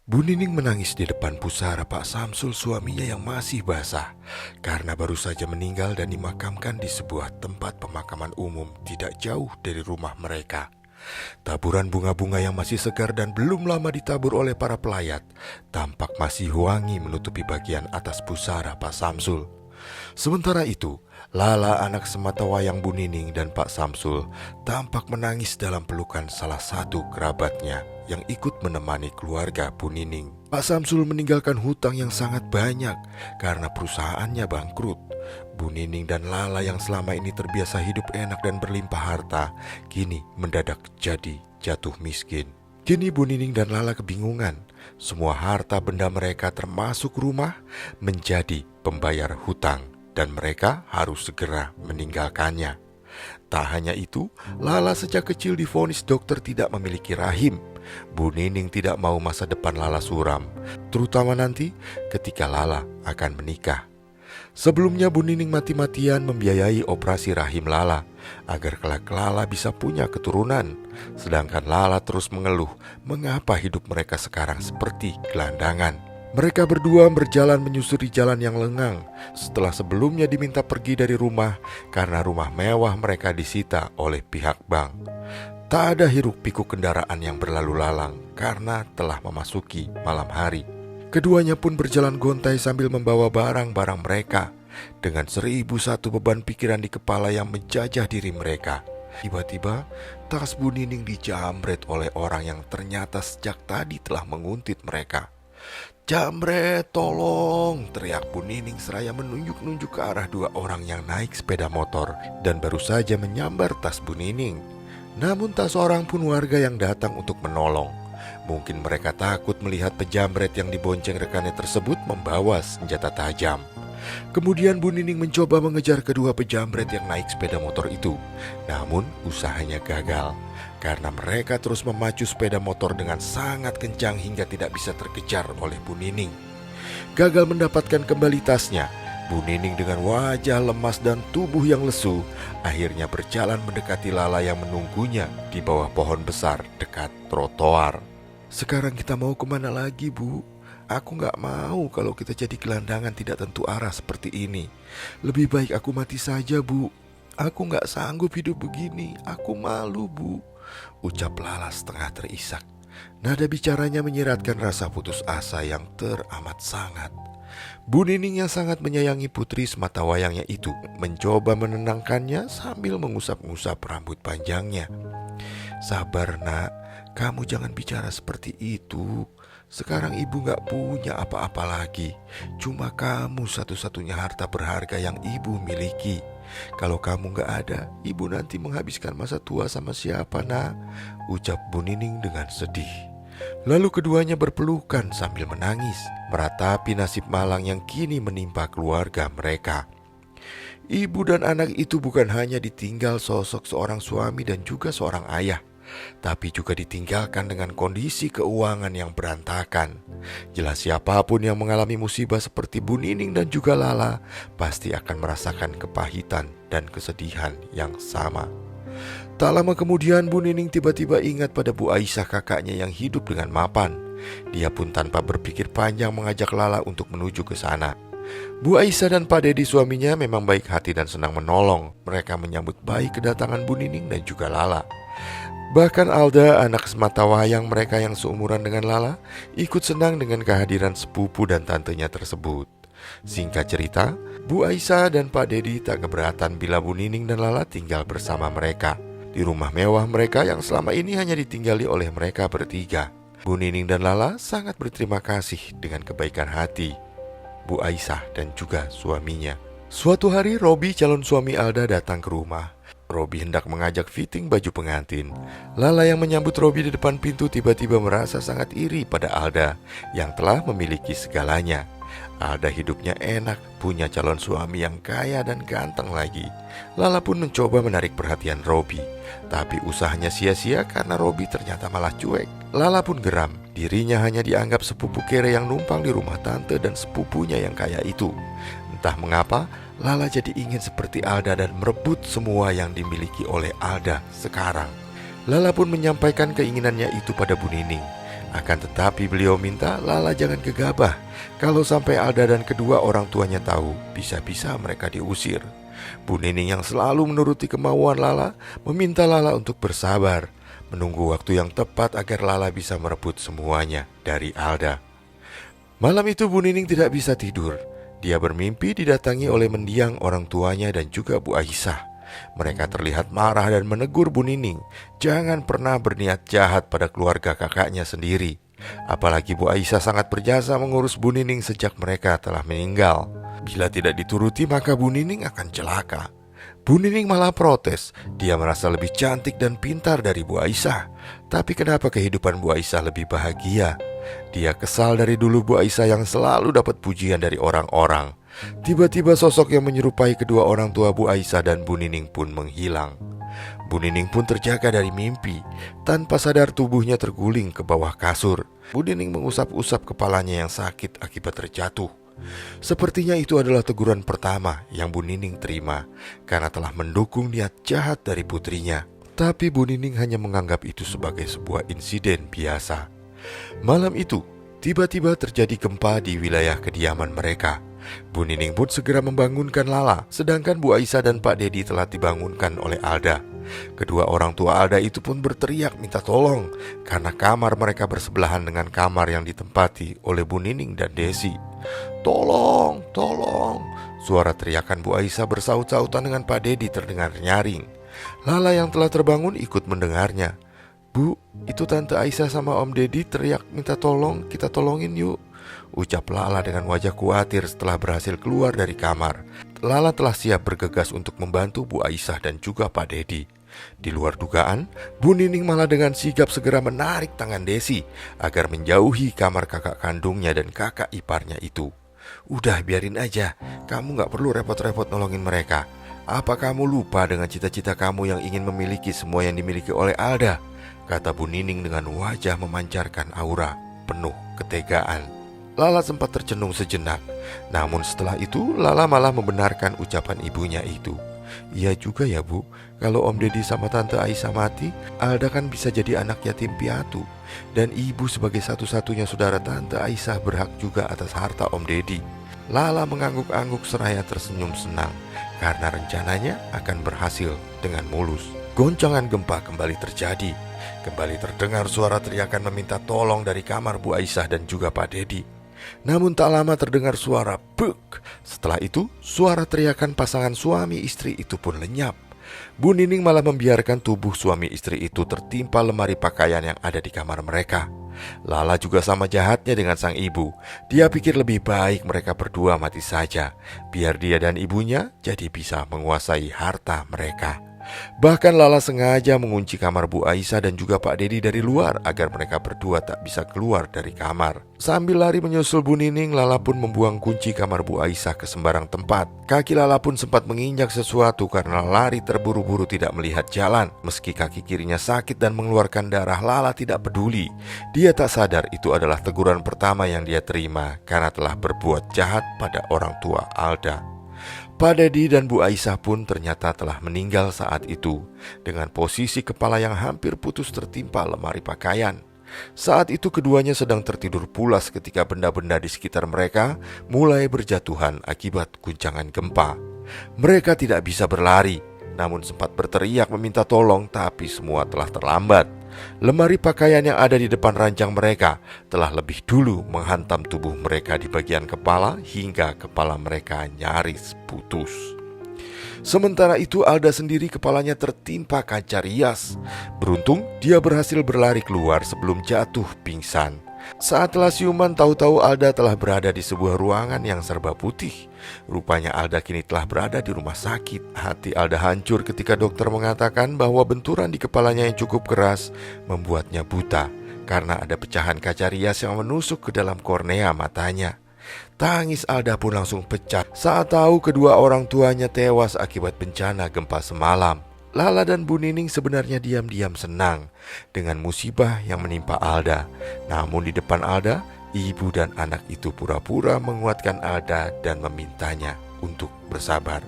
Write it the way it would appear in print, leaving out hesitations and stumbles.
Bu Nining menangis di depan pusara Pak Samsul suaminya yang masih basah karena baru saja meninggal dan dimakamkan di sebuah tempat pemakaman umum tidak jauh dari rumah mereka. Taburan bunga-bunga yang masih segar dan belum lama ditabur oleh para pelayat tampak masih wangi menutupi bagian atas pusara Pak Samsul. Sementara itu, Lala anak sematawayang Bu Nining dan Pak Samsul tampak menangis dalam pelukan salah satu kerabatnya yang ikut menemani keluarga Bu Nining. Pak Samsul meninggalkan hutang yang sangat banyak karena perusahaannya bangkrut. Bu Nining dan Lala yang selama ini terbiasa hidup enak dan berlimpah harta, kini mendadak jadi jatuh miskin. Kini Bu Nining dan Lala kebingungan. Semua harta benda mereka termasuk rumah menjadi pembayar hutang dan mereka harus segera meninggalkannya. Tak hanya itu, Lala sejak kecil divonis dokter tidak memiliki rahim. Bu Nining tidak mau masa depan Lala suram, terutama nanti ketika Lala akan menikah. Sebelumnya Bu Nining mati-matian membiayai operasi rahim Lala agar kelak Lala bisa punya keturunan. Sedangkan Lala terus mengeluh mengapa hidup mereka sekarang seperti gelandangan. Mereka berdua berjalan menyusuri jalan yang lengang setelah sebelumnya diminta pergi dari rumah karena rumah mewah mereka disita oleh pihak bank. Tak ada hiruk pikuk kendaraan yang berlalu lalang karena telah memasuki malam hari. Keduanya pun berjalan gontai sambil membawa barang-barang mereka dengan 1001 beban pikiran di kepala yang menjajah diri mereka. Tiba-tiba tas Bu Nining dijamret oleh orang yang ternyata sejak tadi telah menguntit mereka. "Jambret, tolong!" teriak Bu Nining seraya menunjuk-nunjuk ke arah dua orang yang naik sepeda motor dan baru saja menyambar tas Bu Nining. Namun tak seorang pun warga yang datang untuk menolong. Mungkin mereka takut melihat pejamret yang dibonceng rekannya tersebut membawa senjata tajam. Kemudian Bu Nining mencoba mengejar kedua pejamret yang naik sepeda motor itu. Namun usahanya gagal karena mereka terus memacu sepeda motor dengan sangat kencang hingga tidak bisa terkejar oleh Bu Nining. Gagal mendapatkan kembali tasnya, Bu Nining dengan wajah lemas dan tubuh yang lesu akhirnya berjalan mendekati Lala yang menunggunya di bawah pohon besar dekat trotoar. "Sekarang kita mau kemana lagi, Bu? Aku gak mau kalau kita jadi gelandangan tidak tentu arah seperti ini. Lebih baik aku mati saja, Bu. Aku gak sanggup hidup begini. Aku malu, Bu," ucap Lala setengah terisak. Nada bicaranya menyiratkan rasa putus asa yang teramat sangat. Bu Nining yang sangat menyayangi putri sematawayangnya itu mencoba menenangkannya sambil mengusap-ngusap rambut panjangnya. "Sabar, Nak. Kamu jangan bicara seperti itu. Sekarang ibu gak punya apa-apa lagi. Cuma kamu satu-satunya harta berharga yang ibu miliki. Kalau kamu gak ada, ibu nanti menghabiskan masa tua sama siapa, Nak?" ucap Bu Nining dengan sedih. Lalu keduanya berpelukan sambil menangis, meratapi nasib malang yang kini menimpa keluarga mereka. Ibu dan anak itu bukan hanya ditinggal sosok seorang suami dan juga seorang ayah, tapi juga ditinggalkan dengan kondisi keuangan yang berantakan. Jelas siapapun yang mengalami musibah seperti Bu Nining dan juga Lala pasti akan merasakan kepahitan dan kesedihan yang sama. Tak lama kemudian Bu Nining tiba-tiba ingat pada Bu Aisyah kakaknya yang hidup dengan mapan. Dia pun tanpa berpikir panjang mengajak Lala untuk menuju ke sana. Bu Aisyah dan Pak Dedi suaminya memang baik hati dan senang menolong. Mereka menyambut baik kedatangan Bu Nining dan juga Lala. Bahkan Alda, anak sematawayang mereka yang seumuran dengan Lala, ikut senang dengan kehadiran sepupu dan tantenya tersebut. Singkat cerita, Bu Aisyah dan Pak Dedi tak keberatan bila Bu Nining dan Lala tinggal bersama mereka di rumah mewah mereka yang selama ini hanya ditinggali oleh mereka bertiga. Bu Nining dan Lala sangat berterima kasih dengan kebaikan hati Bu Aisyah dan juga suaminya. Suatu hari Robi, calon suami Alda, datang ke rumah. Robi hendak mengajak fitting baju pengantin. Lala yang menyambut Robi di depan pintu tiba-tiba merasa sangat iri pada Alda yang telah memiliki segalanya. Alda hidupnya enak, punya calon suami yang kaya dan ganteng lagi. Lala pun mencoba menarik perhatian Robi, tapi usahanya sia-sia karena Robi ternyata malah cuek. Lala pun geram, dirinya hanya dianggap sepupu kere yang numpang di rumah tante dan sepupunya yang kaya itu. Entah mengapa, Lala jadi ingin seperti Alda dan merebut semua yang dimiliki oleh Alda sekarang. Lala pun menyampaikan keinginannya itu pada Bu Nining. Akan tetapi beliau minta Lala jangan gegabah. Kalau sampai Alda dan kedua orang tuanya tahu, bisa-bisa mereka diusir. Bu Nining yang selalu menuruti kemauan Lala meminta Lala untuk bersabar, menunggu waktu yang tepat agar Lala bisa merebut semuanya dari Alda. Malam itu Bu Nining tidak bisa tidur. Dia bermimpi didatangi oleh mendiang orang tuanya dan juga Bu Aisyah. Mereka terlihat marah dan menegur Bu Nining, jangan pernah berniat jahat pada keluarga kakaknya sendiri. Apalagi Bu Aisyah sangat berjasa mengurus Bu Nining sejak mereka telah meninggal. Bila tidak dituruti maka Bu Nining akan celaka. Bu Nining malah protes, dia merasa lebih cantik dan pintar dari Bu Aisyah. Tapi kenapa kehidupan Bu Aisyah lebih bahagia? Dia kesal dari dulu Bu Aisyah yang selalu dapat pujian dari orang-orang. Tiba-tiba sosok yang menyerupai kedua orang tua Bu Aisyah dan Bu Nining pun menghilang. Bu Nining pun terjaga dari mimpi. Tanpa sadar tubuhnya terguling ke bawah kasur. Bu Nining mengusap-usap kepalanya yang sakit akibat terjatuh. Sepertinya itu adalah teguran pertama yang Bu Nining terima karena telah mendukung niat jahat dari putrinya. Tapi Bu Nining hanya menganggap itu sebagai sebuah insiden biasa. Malam itu, tiba-tiba terjadi gempa di wilayah kediaman mereka. Bu Nining pun segera membangunkan Lala, sedangkan Bu Aisyah dan Pak Dedi telah dibangunkan oleh Alda. Kedua orang tua Alda itu pun berteriak minta tolong karena kamar mereka bersebelahan dengan kamar yang ditempati oleh Bu Nining dan Desi. Tolong, tolong. Suara teriakan Bu Aisyah bersaut-sautan dengan Pak Dedi terdengar nyaring. Lala yang telah terbangun ikut mendengarnya. Bu, itu Tante Aisyah sama Om Dedi teriak minta tolong, kita tolongin yuk, ucap Lala dengan wajah khawatir setelah berhasil keluar dari kamar. Lala telah siap bergegas untuk membantu Bu Aisyah dan juga Pak Dedi. Di luar dugaan, Bu Nining malah dengan sigap segera menarik tangan Desi agar menjauhi kamar kakak kandungnya dan kakak iparnya itu. Udah biarin aja, kamu gak perlu repot-repot nolongin mereka. Apa kamu lupa dengan cita-cita kamu yang ingin memiliki semua yang dimiliki oleh Alda? Kata Bu Nining dengan wajah memancarkan aura penuh ketegaan. Lala sempat tercenung sejenak. Namun setelah itu Lala malah membenarkan ucapan ibunya itu. Iya juga ya Bu, kalau Om Deddy sama Tante Aisyah mati, Alda kan bisa jadi anak yatim piatu. Dan ibu sebagai satu-satunya saudara Tante Aisyah berhak juga atas harta Om Deddy. Lala mengangguk-angguk seraya tersenyum senang karena rencananya akan berhasil dengan mulus. Goncangan gempa kembali terjadi. Kembali terdengar suara teriakan meminta tolong dari kamar Bu Aisyah dan juga Pak Dedi. Namun tak lama terdengar suara buk. Setelah itu suara teriakan pasangan suami istri itu pun lenyap. Bu Nining malah membiarkan tubuh suami istri itu tertimpa lemari pakaian yang ada di kamar mereka. Lala juga sama jahatnya dengan sang ibu. Dia pikir lebih baik mereka berdua mati saja, biar dia dan ibunya jadi bisa menguasai harta mereka. Bahkan Lala sengaja mengunci kamar Bu Aisyah dan juga Pak Dedi dari luar agar mereka berdua tak bisa keluar dari kamar. Sambil lari menyusul Bu Nining, Lala pun membuang kunci kamar Bu Aisyah ke sembarang tempat. Kaki Lala pun sempat menginjak sesuatu karena lari terburu-buru tidak melihat jalan. Meski kaki kirinya sakit dan mengeluarkan darah, Lala tidak peduli. Dia tak sadar itu adalah teguran pertama yang dia terima karena telah berbuat jahat pada orang tua Alda. Pak Dedi dan Bu Aisyah pun ternyata telah meninggal saat itu, dengan posisi kepala yang hampir putus tertimpa lemari pakaian. Saat itu keduanya sedang tertidur pulas ketika benda-benda di sekitar mereka mulai berjatuhan akibat guncangan gempa. Mereka tidak bisa berlari, namun sempat berteriak meminta tolong, tapi semua telah terlambat. Lemari pakaian yang ada di depan ranjang mereka telah lebih dulu menghantam tubuh mereka di bagian kepala hingga kepala mereka nyaris putus. Sementara itu Alda sendiri kepalanya tertimpa kaca rias. Beruntung dia berhasil berlari keluar sebelum jatuh pingsan. Saat telah siuman, tahu-tahu Alda telah berada di sebuah ruangan yang serba putih. Rupanya Alda kini telah berada di rumah sakit. Hati Alda hancur ketika dokter mengatakan bahwa benturan di kepalanya yang cukup keras membuatnya buta karena ada pecahan kaca rias yang menusuk ke dalam kornea matanya. Tangis Alda pun langsung pecah saat tahu kedua orang tuanya tewas akibat bencana gempa semalam. Lala dan Bu Nining sebenarnya diam-diam senang dengan musibah yang menimpa Alda. Namun di depan Alda, ibu dan anak itu pura-pura menguatkan Alda dan memintanya untuk bersabar.